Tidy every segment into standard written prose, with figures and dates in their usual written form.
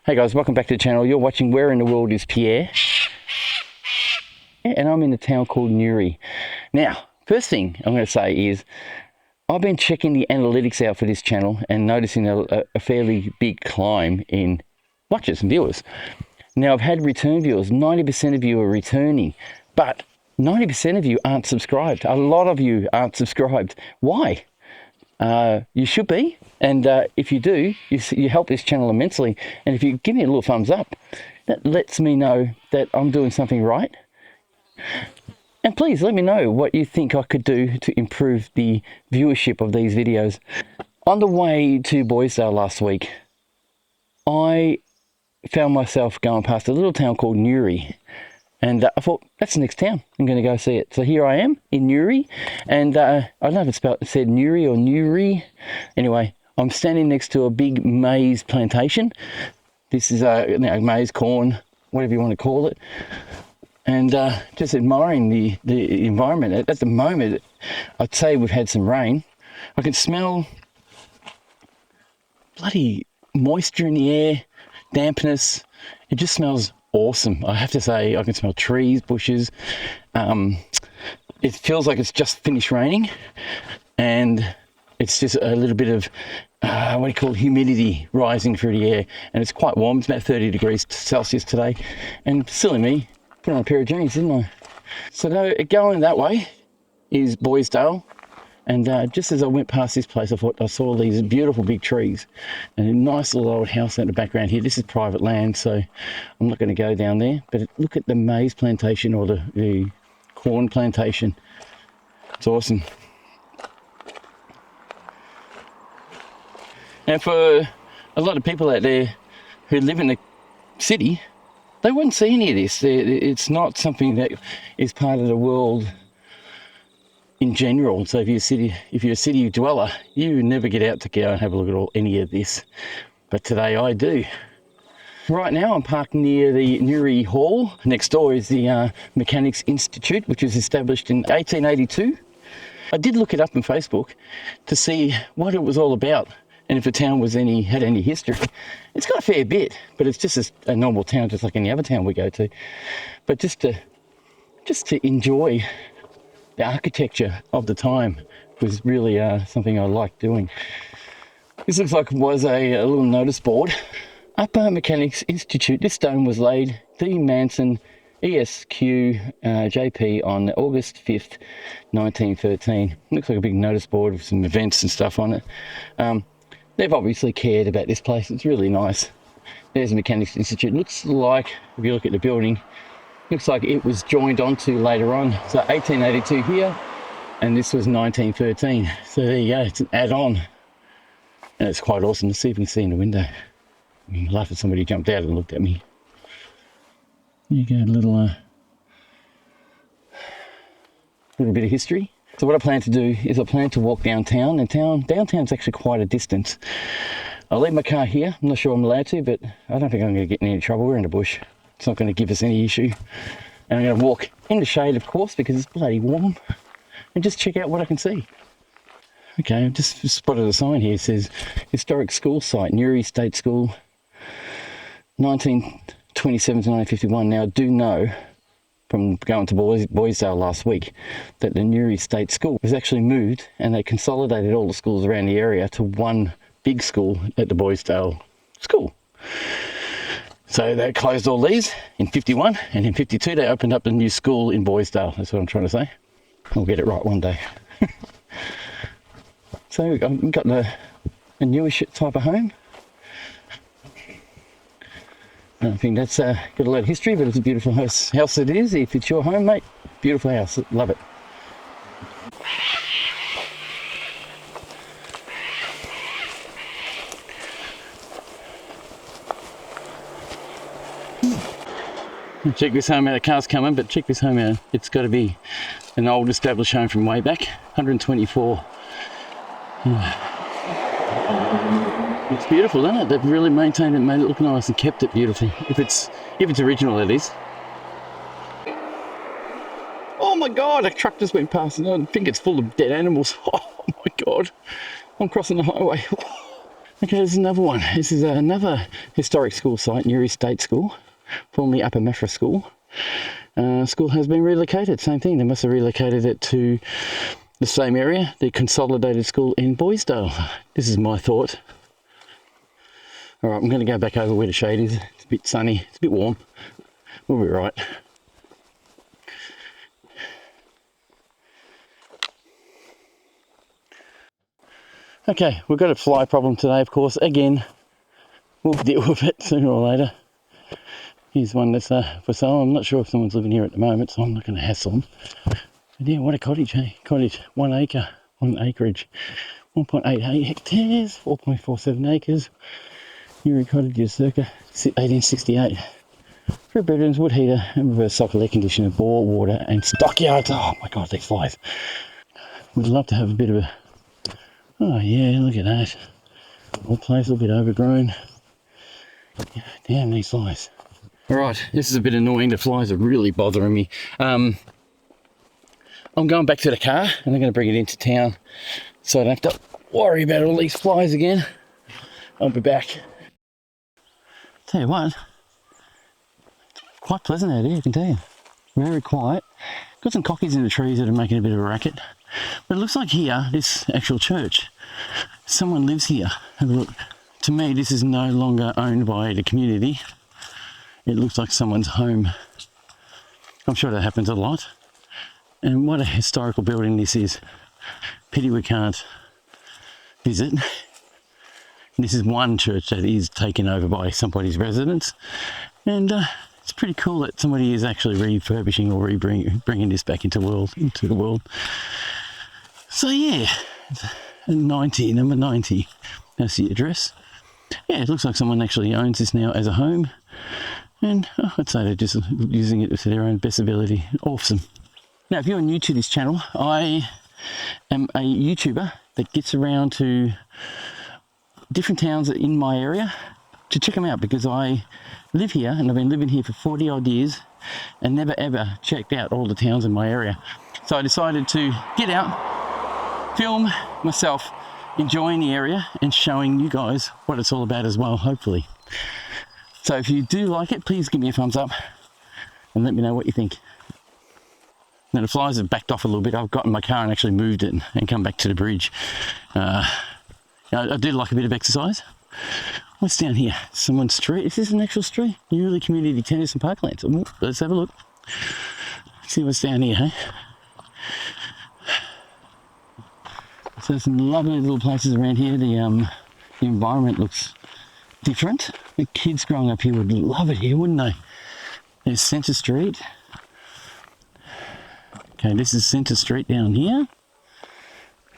Hey guys, welcome back to the channel. You're watching Where in the World is Pierre? And I'm in a town called Newry. Now, first thing I'm going to say is I've been checking the analytics out for this channel and noticing a fairly big climb in watchers and viewers. Now, I've had return viewers. 90% of you are returning, but 90% of you aren't subscribed. A lot of you aren't subscribed. Why? You should be, and if you do, you help this channel immensely. And if you give me a little thumbs up, that lets me know that I'm doing something right. And please let me know what you think I could do to improve the viewership of these videos. On the way to Boysdale last week, I found myself going past a little town called Newry. And I thought, that's the next town. I'm going to go see it. So here I am in Newry. And I don't know if it said Newry or Newry. Anyway, I'm standing next to a big maize plantation. This is maize, corn, whatever you want to call it. And just admiring the environment. At the moment, I'd say we've had some rain. I can smell bloody moisture in the air, dampness. It just smells awesome. I have to say, I can smell trees, bushes. It feels like it's just finished raining, and it's just a little bit of what do you call it, humidity rising through the air, and it's quite warm. It's about 30 degrees Celsius today, and silly me, put on a pair of jeans, didn't I? So going that way is Boysdale. And just as I went past this place, I thought I saw these beautiful big trees and a nice little old house out the background here. This is private land, so I'm not going to go down there. But look at the maize plantation, or the corn plantation. It's awesome. And for a lot of people out there who live in the city, they wouldn't see any of this. It's not something that is part of the world in general. So if you're a city dweller, you never get out to go and have a look at any of this. But today I do. Right now I'm parked near the Nuri Hall. Next door is the Mechanics Institute, which was established in 1882. I did look it up on Facebook to see what it was all about and if the town had any history. It's got a fair bit, but it's just a normal town, just like any other town we go to. But just to enjoy the architecture of the time was really something I liked doing. This looks like it was a little notice board. Upper Mechanics Institute. This stone was laid D. Manson, ESQ, JP on August 5th, 1913. Looks like a big notice board with some events and stuff on it. They've obviously cared about this place. It's really nice. There's the Mechanics Institute. Looks like, if you look at the building, looks like it was joined onto later on. So 1882 here, and this was 1913. So there you go, it's an add-on. And it's quite awesome to see if we can see in the window. I mean, laugh if somebody jumped out and looked at me. There you go, a little bit of history. So what I plan to do is I plan to walk downtown, and downtown's actually quite a distance. I'll leave my car here. I'm not sure I'm allowed to, but I don't think I'm going to get in any trouble. We're in the bush. It's not going to give us any issue. And I'm going to walk in the shade, of course, because it's bloody warm, and just check out what I can see. Okay, I've just spotted a sign here. It says Historic School Site, Newry State School, 1927 to 1951. Now, I do know from going to Boysdale last week that the Newry State School was actually moved, and they consolidated all the schools around the area to one big school at the Boysdale School. So they closed all these in 51, and in 52 they opened up a new school in Boysdale. That's what I'm trying to say. I'll get it right one day. So I've got a newish type of home. I don't think that's got a lot of history, but it's a beautiful house it is. If it's your home, mate, beautiful house, love it. Check this home out, the car's coming, but check this home out. It's got to be an old established home from way back, 124. It's beautiful, isn't it? They've really maintained it, made it look nice and kept it beautiful. If it's original, that is. Oh my God, a truck just went past and I think it's full of dead animals. Oh my God, I'm crossing the highway. Okay, there's another one. This is another historic school site, Newry State School, formerly Upper Mafra School. School has been relocated. Same thing. They must have relocated it to the same area, the consolidated school in Boysdale. This is my thought. All right, I'm going to go back over where the shade is. It's a bit sunny. It's a bit warm. We'll be right. Okay, we've got a fly problem today, of course. Again, we'll deal with it sooner or later. Here's one that's for sale. I'm not sure if someone's living here at the moment, so I'm not going to hassle them. But yeah, what a cottage, hey? Cottage, 1 acre, 1 acreage, 1.88 hectares, 4.47 acres. Newry cottages circa 1868. 3 bedrooms, wood heater, and reverse cycle air conditioner, bore, water, and stockyards. Oh my god, these flies. We'd love to have a bit of a... Oh yeah, look at that. Old place, a little bit overgrown. Damn, these flies. Alright, this is a bit annoying. The flies are really bothering me. I'm going back to the car and I'm going to bring it into town so I don't have to worry about all these flies again. I'll be back. Tell you what, quite pleasant out here, I can tell you. Very quiet. Got some cockies in the trees that are making a bit of a racket. But it looks like here, this actual church, someone lives here. Have a look. To me, this is no longer owned by the community. It looks like someone's home. I'm sure that happens a lot. And what a historical building this is. Pity we can't visit. This is one church that is taken over by somebody's residence. And it's pretty cool that somebody is actually refurbishing or bringing this back into the world. So yeah, 90, number 90. That's the address. Yeah, it looks like someone actually owns this now as a home. And I'd say they're just using it to their own best ability. Awesome. Now, if you're new to this channel, I am a YouTuber that gets around to different towns in my area to check them out, because I live here and I've been living here for 40 odd years and never ever checked out all the towns in my area. So I decided to get out, film myself enjoying the area and showing you guys what it's all about as well, hopefully. So if you do like it, please give me a thumbs up and let me know what you think. Now the flies have backed off a little bit. I've got in my car and actually moved it and come back to the bridge. I do like a bit of exercise. What's down here? Someone's street. Is this an actual street? Newry Community Tennis and Parklands. Oh, let's have a look. See what's down here, hey? So there's some lovely little places around here. The environment looks different. The kids growing up here would love it here, wouldn't they? There's Centre Street. Okay, this is Centre Street down here.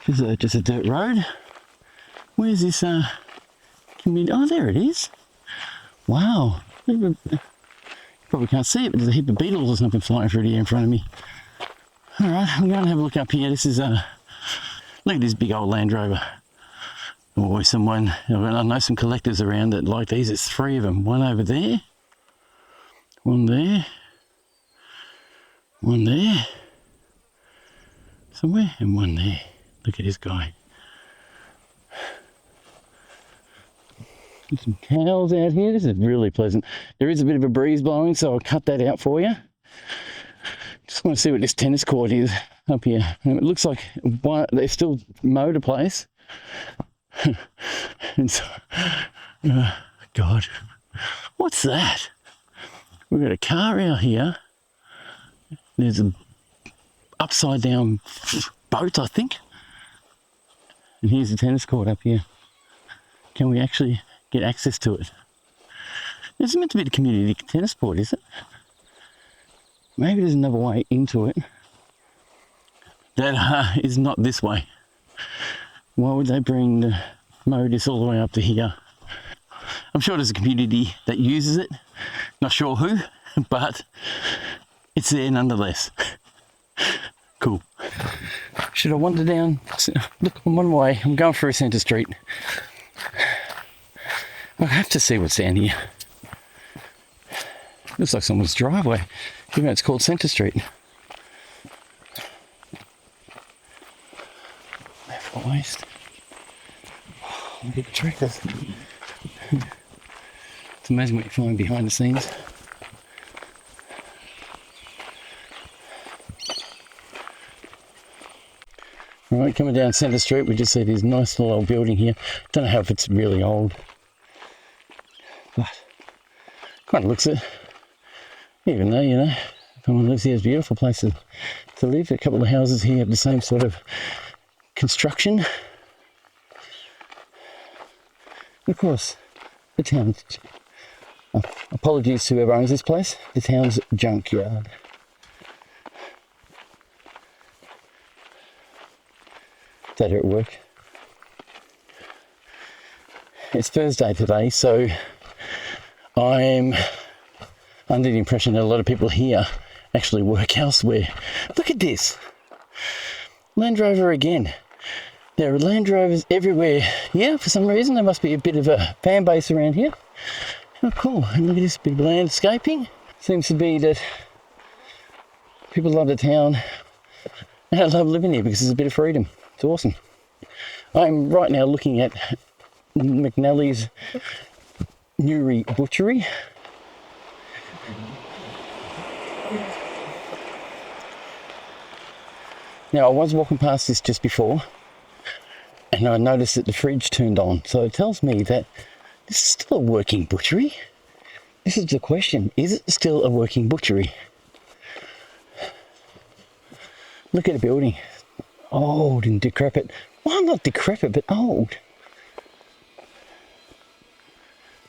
This is just a dirt road. Where's this community? Oh, there it is. Wow. You probably can't see it, but there's a heap of beetles or something flying through the air in front of me. All right, I'm going to have a look up here. This is look at this big old Land Rover. Or someone, I know some collectors around that like these. It's 3 of them. One over there. One there. One there. Somewhere. And one there. Look at this guy. Some cows out here. This is really pleasant. There is a bit of a breeze blowing, so I'll cut that out for you. Just want to see what this tennis court is up here. And it looks like they still mowed a place. And so, God, what's that? We've got a car out here. There's an upside down boat, I think. And here's the tennis court up here. Can we actually get access to it? It's meant to be the community tennis court, is it? Maybe there's another way into it that is not this way. Why would they mow this all the way up to here? I'm sure there's a community that uses it. Not sure who, but it's there nonetheless. Cool. Should I wander down? Look, I'm on my way. I'm going through Centre Street. I have to see what's down here. Looks like someone's driveway. Even though it's called Centre Street. Left or west. Look at the tractors. It's amazing what you find behind the scenes. Right, coming down Centre Street, we just see this nice little old building here. Don't know how if it's really old, but kind of looks it. Even though, you know, if someone lives here, it's a beautiful place to live. A couple of houses here have the same sort of construction. And of course, the town. Apologies to whoever owns this place. The town's junkyard. Day at work. It's Thursday today, so I'm under the impression that a lot of people here actually work elsewhere. Look at this. Land Rover again. There are Land Rovers everywhere. Yeah, for some reason there must be a bit of a fan base around here. How cool. And look at this bit of landscaping. Seems to be that people love the town and I love living here because there's a bit of freedom. It's awesome. I'm right now looking at McNally's Newry butchery. Now I was walking past this just before and I noticed that the fridge turned on, so it tells me that this is still a working butchery. This is the question, is it still a working butchery? Look at the building, old and decrepit. Well, not decrepit, but old.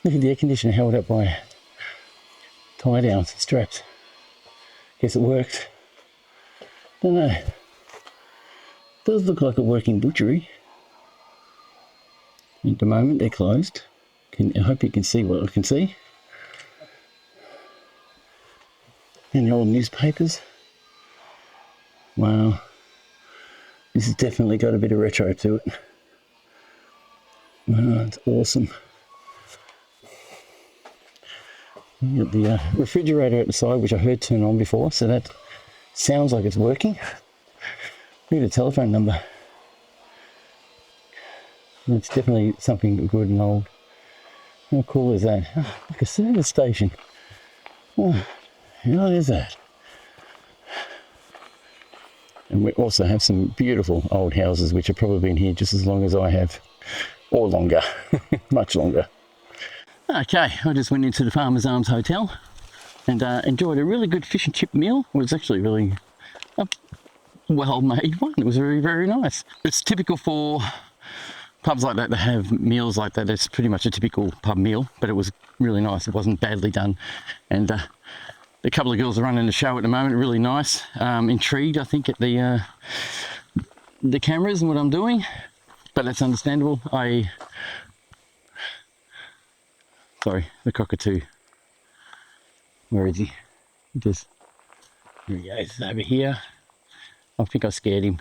Look at the air conditioner held up by tie downs and straps. Guess it worked. Don't know. Does look like a working butchery. At the moment they're closed. I hope you can see what I can see. And the old newspapers. Wow. This has definitely got a bit of retro to it. Wow, it's awesome. You got the refrigerator at the side, which I heard turn on before, so that sounds like it's working. Look at the telephone number. It's definitely something good and old. How cool is that? Oh, like a service station. Oh, how is that? And we also have some beautiful old houses which have probably been here just as long as I have, or longer, much longer. Okay, I just went into the Farmer's Arms Hotel and enjoyed a really good fish and chip meal. It was actually really a well-made one. It was very, very nice. It's typical for pubs like that to have meals like that. It's pretty much a typical pub meal, but it was really nice. It wasn't badly done. And the couple of girls are running the show at the moment, really nice. Intrigued, I think, at the cameras and what I'm doing, but that's understandable. Sorry, the cockatoo. Where is he? Here he goes, over here. I think I scared him.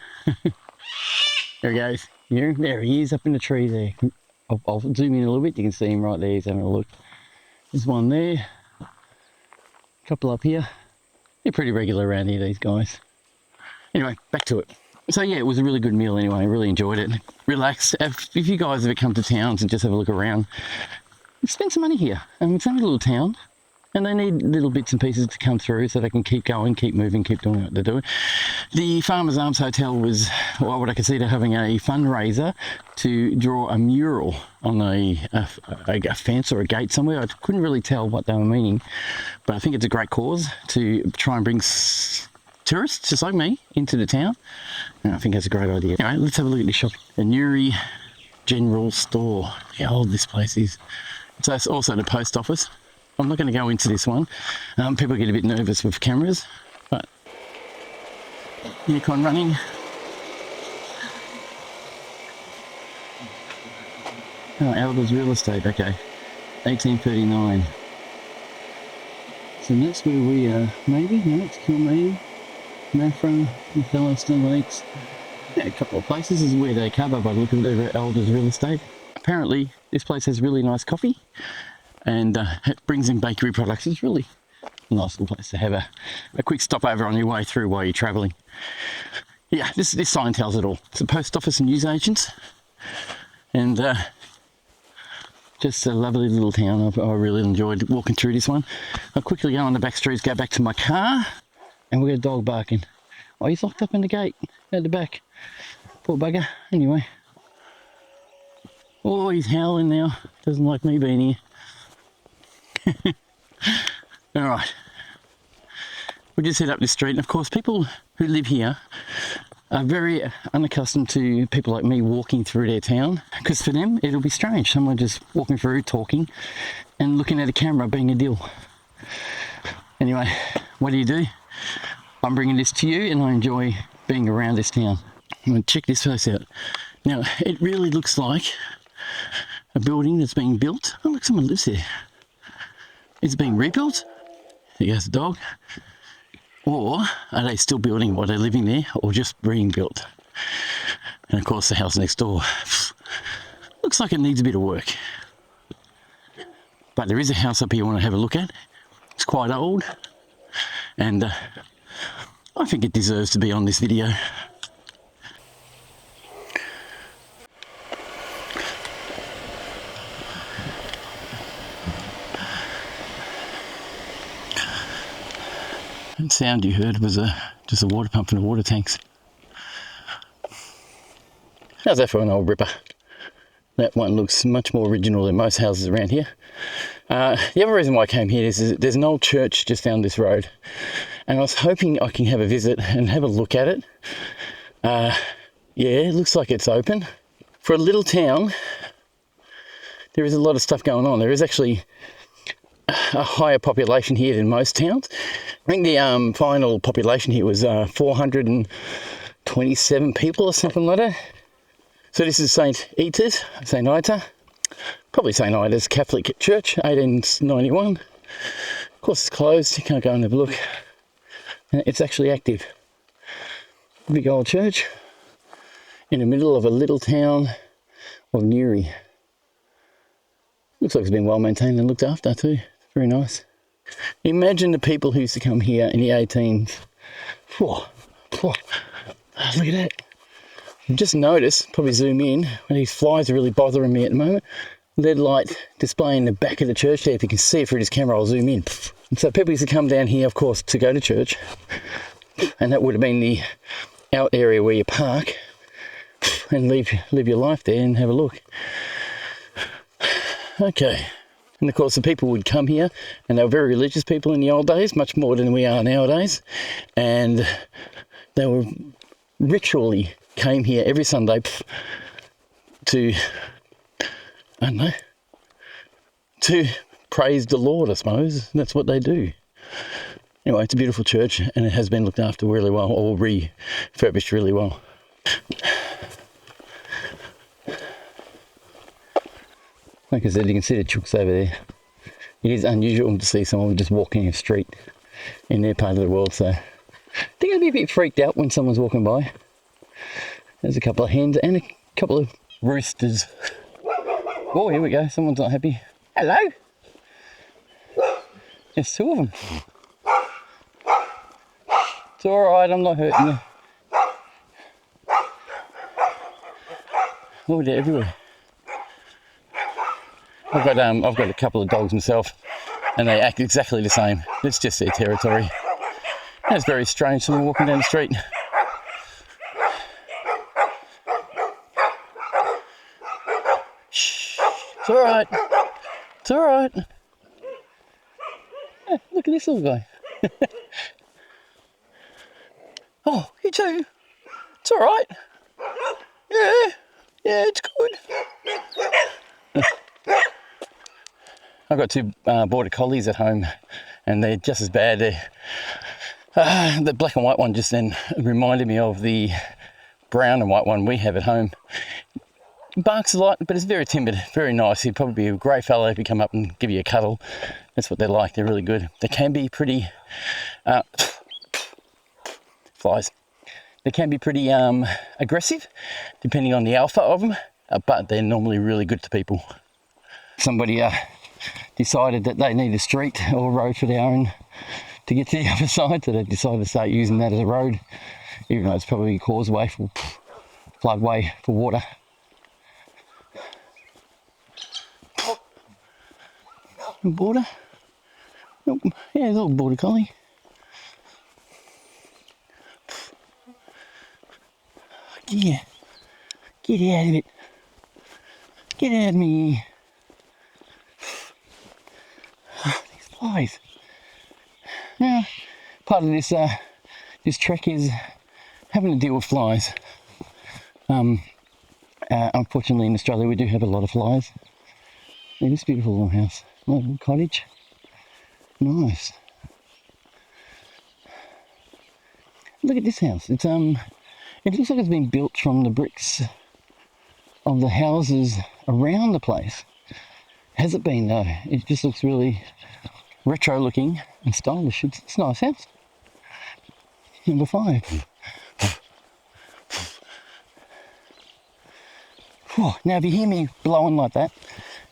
There he goes. There he is, up in the tree there. I'll zoom in a little bit. You can see him right there. He's having a look. There's one there. A couple up here. They're pretty regular around here, these guys. Anyway, back to it. So yeah, it was a really good meal anyway. I really enjoyed it. Relaxed. If you guys ever come to towns and just have a look around, spend some money here. It's only a little town, and they need little bits and pieces to come through so they can keep going, keep moving, keep doing what they're doing. The Farmer's Arms Hotel was what I consider having a fundraiser to draw a mural on a fence or a gate somewhere. I couldn't really tell what they were meaning, but I think it's a great cause to try and bring tourists, just like me, into the town. And I think that's a great idea. Anyway, let's have a look at this shop. The Nuri General Store. How old this place is. So it's also the post office. I'm not going to go into this one. People get a bit nervous with cameras, but Nikon running. Oh, Elders Real Estate, okay. 1839. So that's where we are, maybe? No, it's Kilmaine, Maffra, Yellowstone Lakes. Yeah, a couple of places is where they cover by looking at Elders Real Estate. Apparently, this place has really nice coffee and it brings in bakery products. It's really a nice little place to have a quick stopover on your way through while you're travelling. Yeah, this sign tells it all. It's a post office and newsagents. And Just a lovely little town. I really enjoyed walking through this one. I'll quickly go on the back streets, go back to my car, and we've got a dog barking. Oh, he's locked up in the gate at the back. Poor bugger. Anyway. Oh, he's howling now. Doesn't like me being here. Alright. We just head up this street, and of course people who live here are very unaccustomed to people like me walking through their town, because for them it'll be strange, someone just walking through, talking and looking at a camera being a deal. Anyway, what do? I'm bringing this to you, and I enjoy being around this town. I'm going to check this place out. Now, it really looks like a building that's being built. Oh look, someone lives there. Is it being rebuilt? There goes the dog. Or are they still building while they're living there, or just being built? And of course the house next door looks like it needs a bit of work. But there is a house up here I want to have a look at. It's quite old, and I think it deserves to be on this video. That sound you heard was just a water pump from the water tanks. How's that for an old ripper? That one looks much more original than most houses around here. The other reason why I came here is that there's an old church just down this road, and I was hoping I can have a visit and have a look at it. Yeah, it looks like it's open. For a little town, there is a lot of stuff going on. There is actually a higher population here than most towns. I think the final population here was 427 people or something like that. So this is St. Ita, probably St. Ida's Catholic Church, 1891. Of course it's closed, you can't go and have a look. It's actually active. Big old church in the middle of a little town of Newry. Looks like it's been well maintained and looked after too. Very nice. Imagine the people who used to come here in the 18s. Look at that. Just notice, probably zoom in, when these flies are really bothering me at the moment. LED light display in the back of the church there. If you can see it through this camera, I'll zoom in. And so people used to come down here, of course, to go to church. And that would have been the out area where you park and live your life there and have a look. Okay. And of course the people would come here, and they were very religious people in the old days, much more than we are nowadays. And they were ritually came here every Sunday to, I don't know, to praise the Lord, I suppose. That's what they do. Anyway, it's a beautiful church, and it has been looked after really well, or refurbished really well. Like I said, you can see the chooks over there. It is unusual to see someone just walking a street in their part of the world, so I think I'd be a bit freaked out when someone's walking by. There's a couple of hens and a couple of roosters. Oh, here we go, someone's not happy. Hello! There's two of them. It's alright, I'm not hurting you. Oh, they're everywhere. I've got a couple of dogs myself, and they act exactly the same. It's just their territory. And it's very strange, someone walking down the street. Shh, it's alright. It's alright. Yeah, look at this little guy. Oh, you too. It's alright. Yeah, it's good. I've got two border collies at home, and they're just as bad. The black and white one just then reminded me of the brown and white one we have at home. Barks a lot, but it's very timid, very nice. He'd probably be a great fellow if he come up and give you a cuddle. That's what they're like. They're really good. They can be pretty flies. They can be pretty aggressive, depending on the alpha of them, but they're normally really good to people. Somebody decided that they need a street or road for their own to get to the other side, so they decided to start using that as a road, even though it's probably a causeway for floodway for water. Border. Oh, yeah, a little border collie. Yeah, get out of it. Get out of me. These flies. Now, part of this this trek is having to deal with flies. Unfortunately, in Australia, we do have a lot of flies. Look at this beautiful little house, little cottage. Nice. Look at this house. It's it looks like it's been built from the bricks of the houses around the place. Has it been though? It just looks really retro looking and stylish. It's a nice house. Number 5. Whew. Now if you hear me blowing like that,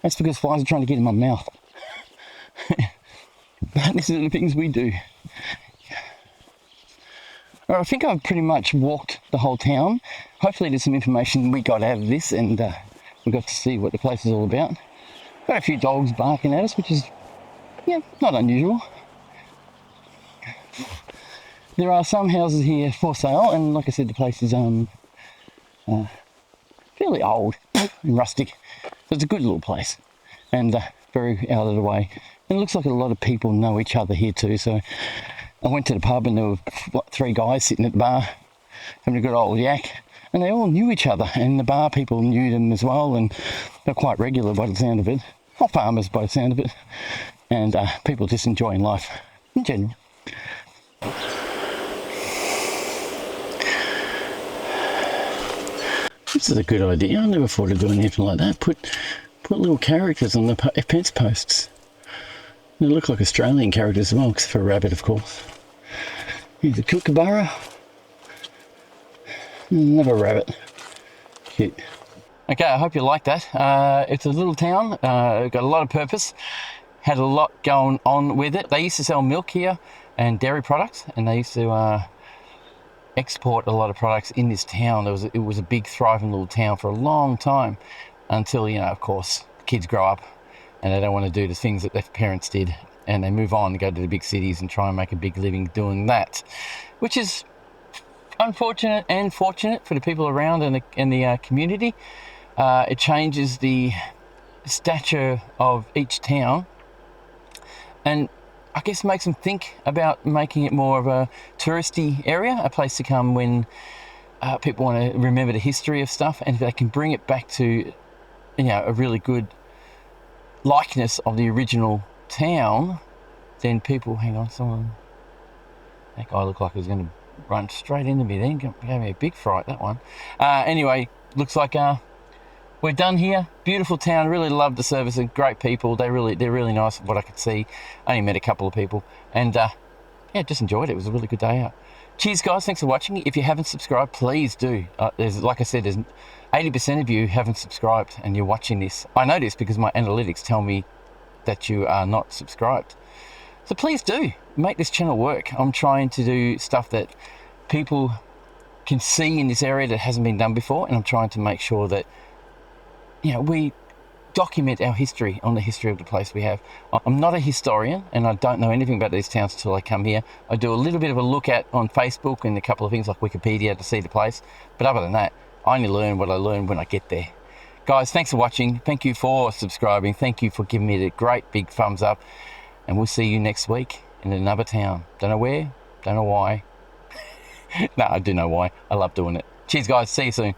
that's because flies are trying to get in my mouth. But this is the things we do. I think I've pretty much walked the whole town. Hopefully there's some information we got out of this, and we got to see what the place is all about. Got a few dogs barking at us, which is, yeah, not unusual. There are some houses here for sale, and like I said, the place is fairly old and rustic. So it's a good little place, and very out of the way. And it looks like a lot of people know each other here too. So I went to the pub and there were 3 guys sitting at the bar having a good old yak, and they all knew each other, and the bar people knew them as well, and they're quite regular by the sound of it. Not farmers by the sound of it, and people just enjoying life in general. This is a good idea. I never thought of doing anything like that. Put little characters on the fence posts. They look like Australian characters as well, except for a rabbit, of course. Here's a kookaburra. Another rabbit. Cute. Okay, I hope you like that. It's a little town. Got a lot of purpose. Had a lot going on with it. They used to sell milk here and dairy products, and they used to export a lot of products in this town. It was a big, thriving little town for a long time, until, you know, of course, kids grow up and they don't want to do the things that their parents did, and they move on and go to the big cities and try and make a big living doing that, which is unfortunate and fortunate for the people around and the community. It changes the stature of each town, and I guess makes them think about making it more of a touristy area, a place to come when people want to remember the history of stuff, and if they can bring it back to, you know, a really good likeness of the original town, then people, hang on, that guy looked like he was going to run straight into me then, gave me a big fright, that one. Anyway, looks like we're done here. Beautiful town, really loved the service, and great people. They're really nice, what I could see. I only met a couple of people, and yeah, just enjoyed it. It was a really good day out. Cheers guys, thanks for watching. If you haven't subscribed, please do. Like I said, there's 80% of you haven't subscribed and you're watching this. I know this because my analytics tell me that you are not subscribed. So please do, make this channel work. I'm trying to do stuff that people can see in this area that hasn't been done before, and I'm trying to make sure that, you know, we document our history on the history of the place we have. I'm not a historian, and I don't know anything about these towns until I come here. I do a little bit of a look at on Facebook and a couple of things like Wikipedia to see the place, but other than that, I only learn what I learn when I get there. Guys, thanks for watching. Thank you for subscribing. Thank you for giving me the great big thumbs up, and we'll see you next week in another town. Don't know where, don't know why. No, I do know why. I love doing it. Cheers guys, see you soon.